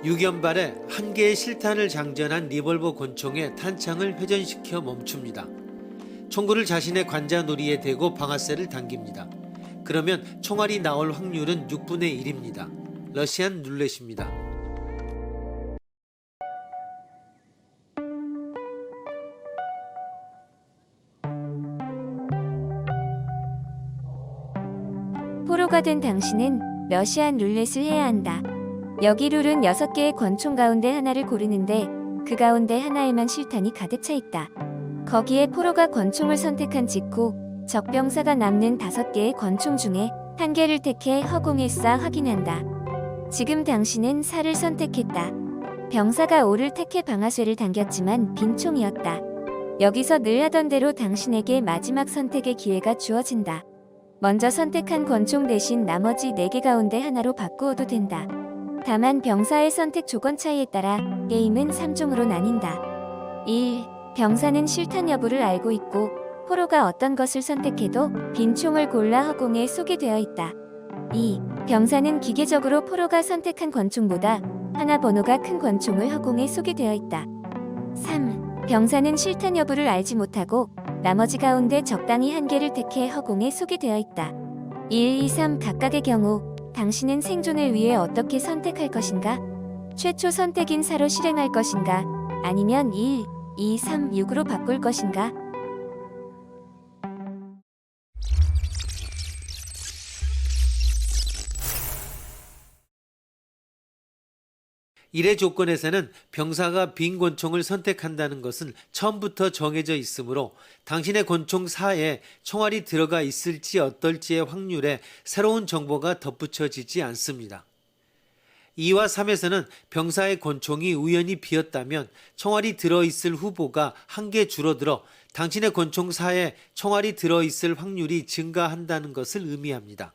6연발에 한 개의 실탄을 장전한 리볼버 권총에 탄창을 회전시켜 멈춥니다. 총구를 자신의 관자놀이에 대고 방아쇠를 당깁니다. 그러면 총알이 나올 확률은 6분의 1입니다. 러시안 룰렛입니다. 포로가 된 당신은 러시안 룰렛을 해야 한다. 여기 룰은 6개의 권총 가운데 하나를 고르는데 그 가운데 하나에만 실탄이 가득 차 있다. 거기에 포로가 권총을 선택한 직후 적병사가 남는 5개의 권총 중에 1개를 택해 허공에 쏴 확인한다. 지금 당신은 4를 선택했다. 병사가 5를 택해 방아쇠를 당겼지만 빈 총이었다. 여기서 늘 하던 대로 당신에게 마지막 선택의 기회가 주어진다. 먼저 선택한 권총 대신 나머지 4개 가운데 하나로 바꾸어도 된다. 다만 병사의 선택 조건 차이에 따라 게임은 3종으로 나뉜다. 1. 병사는 실탄 여부를 알고 있고 포로가 어떤 것을 선택해도 빈 총을 골라 허공에 쏘게 되어 있다. 2. 병사는 기계적으로 포로가 선택한 권총보다 하나 번호가 큰 권총을 허공에 쏘게 되어 있다. 3. 병사는 실탄 여부를 알지 못하고 나머지 가운데 적당히 1개를 택해 허공에 쏘게 되어 있다. 1, 2, 3 각각의 경우 당신은 생존을 위해 어떻게 선택할 것인가? 최초 선택인 4로 실행할 것인가? 아니면 1, 2, 3, 6으로 바꿀 것인가? 일의 조건에서는 병사가 빈 권총을 선택한다는 것은 처음부터 정해져 있으므로 당신의 권총 4에 총알이 들어가 있을지 어떨지의 확률에 새로운 정보가 덧붙여지지 않습니다. 2와 3에서는 병사의 권총이 우연히 비었다면 총알이 들어있을 후보가 1개 줄어들어 당신의 권총 4에 총알이 들어있을 확률이 증가한다는 것을 의미합니다.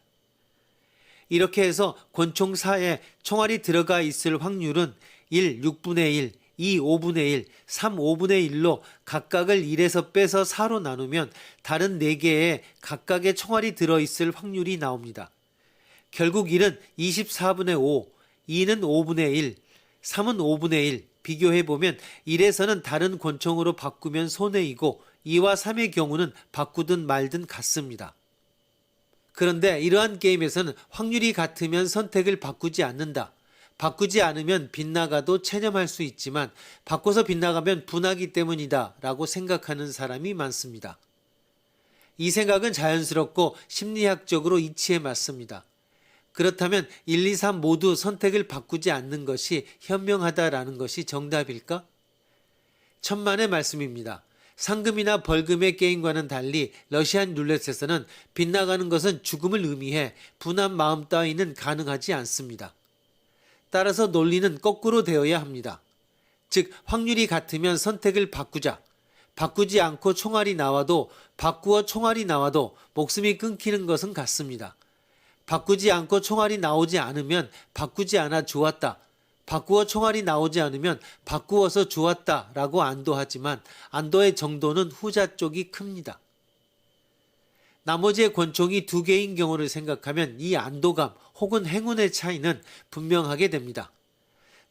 이렇게 해서 권총 4에 총알이 들어가 있을 확률은 1, 6분의 1, 2, 5분의 1, 3, 5분의 1로 각각을 1에서 빼서 4로 나누면 다른 4개에 각각의 총알이 들어있을 확률이 나옵니다. 결국 1은 24분의 5, 2는 5분의 1, 3은 5분의 1, 비교해보면 1에서는 다른 권총으로 바꾸면 손해이고 2와 3의 경우는 바꾸든 말든 같습니다. 그런데 이러한 게임에서는 확률이 같으면 선택을 바꾸지 않는다. 바꾸지 않으면 빗나가도 체념할 수 있지만 바꿔서 빗나가면 분하기 때문이다 라고 생각하는 사람이 많습니다. 이 생각은 자연스럽고 심리학적으로 이치에 맞습니다. 그렇다면 1, 2, 3 모두 선택을 바꾸지 않는 것이 현명하다라는 것이 정답일까? 천만의 말씀입니다. 상금이나 벌금의 게임과는 달리 러시안 룰렛에서는 빗나가는 것은 죽음을 의미해 분한 마음 따위는 가능하지 않습니다. 따라서 논리는 거꾸로 되어야 합니다. 즉 확률이 같으면 선택을 바꾸자. 바꾸지 않고 총알이 나와도 바꾸어 총알이 나와도 목숨이 끊기는 것은 같습니다. 바꾸지 않고 총알이 나오지 않으면 바꾸지 않아 좋았다. 바꾸어 총알이 나오지 않으면 바꾸어서 좋았다 라고 안도하지만 안도의 정도는 후자 쪽이 큽니다. 나머지의 권총이 2개인 경우를 생각하면 이 안도감 혹은 행운의 차이는 분명하게 됩니다.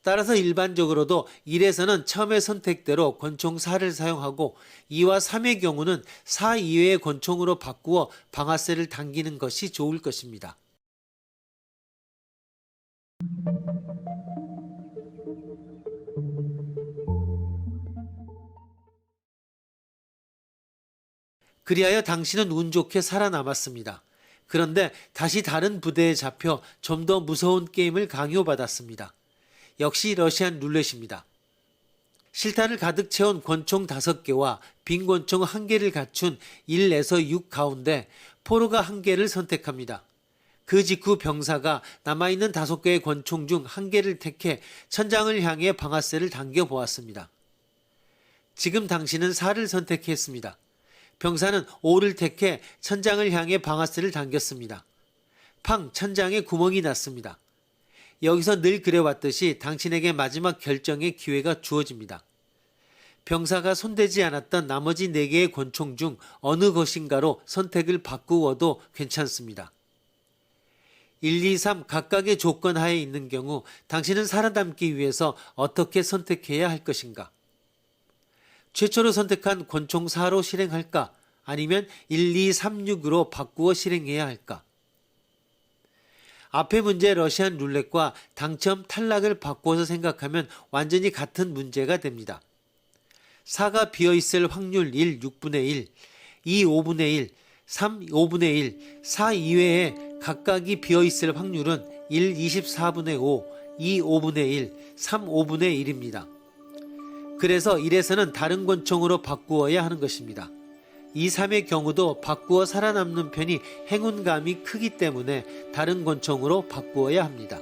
따라서 일반적으로도 1에서는 처음의 선택대로 권총 4를 사용하고 2와 3의 경우는 4 이외의 권총으로 바꾸어 방아쇠를 당기는 것이 좋을 것입니다. 그리하여 당신은 운 좋게 살아남았습니다. 그런데 다시 다른 부대에 잡혀 좀 더 무서운 게임을 강요받았습니다. 역시 러시안 룰렛입니다. 실탄을 가득 채운 권총 5개와 빈 권총 1개를 갖춘 1에서 6 가운데 포로가 1개를 선택합니다. 그 직후 병사가 남아있는 5개의 권총 중 1개를 택해 천장을 향해 방아쇠를 당겨 보았습니다. 지금 당신은 4를 선택했습니다. 병사는 5를 택해 천장을 향해 방아쇠를 당겼습니다. 팡! 천장에 구멍이 났습니다. 여기서 늘 그래왔듯이 당신에게 마지막 결정의 기회가 주어집니다. 병사가 손대지 않았던 나머지 4개의 권총 중 어느 것인가로 선택을 바꾸어도 괜찮습니다. 1, 2, 3 각각의 조건 하에 있는 경우 당신은 살아남기 위해서 어떻게 선택해야 할 것인가? 최초로 선택한 권총 4로 실행할까? 아니면 1, 2, 3, 6으로 바꾸어 실행해야 할까? 앞의 문제 러시안 룰렛과 당첨 탈락을 바꾸어서 생각하면 완전히 같은 문제가 됩니다. 4가 비어있을 확률 1, 6분의 1, 2, 5분의 1, 3, 5분의 1, 4 이외에 각각이 비어있을 확률은 1, 24분의 5, 2, 5분의 1, 3, 5분의 1입니다. 그래서 1에서는 다른 권총으로 바꾸어야 하는 것입니다. 2, 3의 경우도 바꾸어 살아남는 편이 행운감이 크기 때문에 다른 권총으로 바꾸어야 합니다.